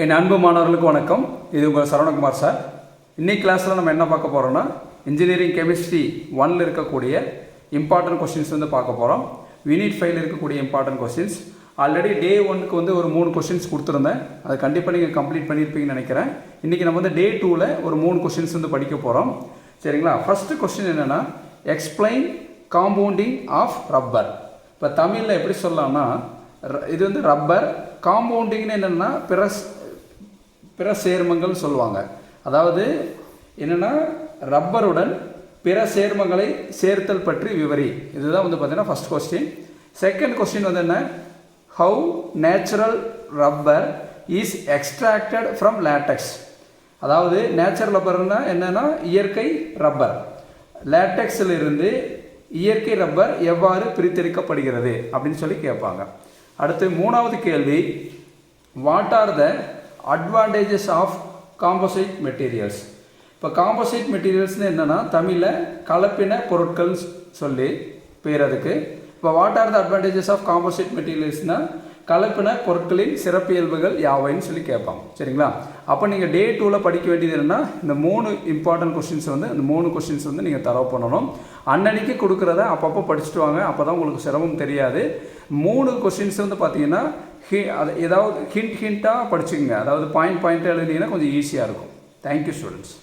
என் அன்பு மாணவர்களுக்கு வணக்கம். இது உங்கள் சரவணகுமார் சார். இன்னைக்கு கிளாஸில் நம்ம என்ன பார்க்க போகிறோம்னா இன்ஜினியரிங் கெமிஸ்ட்ரி 1ல் இருக்கக்கூடிய இம்பார்ட்டன்ட் கொஸ்டின்ஸ் பார்க்க போகிறோம். யூனிட் 5ல் இருக்கக்கூடிய இம்பார்ட்டன்ட் கொஸ்டின்ஸ். ஆல்ரெடி டே 1க்கு ஒரு 3 கொஸ்டின்ஸ் கொடுத்துருந்தேன். அதை கண்டிப்பாக நீங்கள் கம்ப்ளீட் பண்ணியிருப்பீங்கன்னு நினைக்கிறேன். இன்றைக்கி நம்ம டே 2ல் ஒரு 3 கொஸ்டின்ஸ் படிக்க போகிறோம். சரிங்களா? ஃபஸ்ட்டு கொஸ்டின் என்னென்னா எக்ஸ்பிளைன் காம்பவுண்டிங் ஆஃப் ரப்பர். இப்போ தமிழில் எப்படி சொல்லலாம்னா இது ரப்பர், காம்பவுண்டிங்னு என்னென்னா பிற சேர்மங்கள் சொல்லுவாங்க. அதாவது என்னென்னா ரப்பருடன் பிற சேர்மங்களை சேர்த்தல் பற்றி விவரி. இதுதான் பார்த்தீங்கன்னா ஃபஸ்ட் கொஸ்டின். செகண்ட் கொஸ்டின் என்ன, how natural rubber is extracted from LaTeX. அதாவது நேச்சுரல் ரப்பர்னா என்னென்னா இயற்கை ரப்பர், லேட்டெக்ஸில் இருந்து இயற்கை ரப்பர் எவ்வாறு பிரித்தெடுக்கப்படுகிறது அப்படின்னு சொல்லி கேட்பாங்க. அடுத்து மூணாவது கேள்வி, what are the advantages of composite materials. இப்போ காம்போசைட் மெட்டீரியல்ஸ்னு என்னென்னா தமிழில் கலப்பின பொருட்கள் சொல்லி பேர் அதுக்கு. இப்போ what are the advantages of composite மெட்டீரியல்ஸ்னால் கலப்பின பொருட்களின் சிறப்பியல்புகள் யாவைன்னு சொல்லி கேட்பாங்க. சரிங்களா? அப்போ நீங்கள் டே 2ல் படிக்க வேண்டியது என்னென்னா இந்த 3 இம்பார்ட்டன்ட் கொஸ்டின்ஸ் இந்த 3 கொஸ்டின்ஸ் நீங்கள் தரவு பண்ணணும். அன்னன்னைக்கு கொடுக்குறத அப்பப்போ படிச்சுட்டு வாங்க. அப்போ தான் உங்களுக்கு சிரமம் தெரியாது. 3 கொஸ்டின்ஸ் பார்த்தீங்கன்னா அது ஏதாவது ஹிண்ட்டாக படிச்சுக்கோங்க. அதாவது பாயிண்ட்டாக எழுதினீங்கன்னா கொஞ்சம் ஈஸியாக இருக்கும். Thank you students.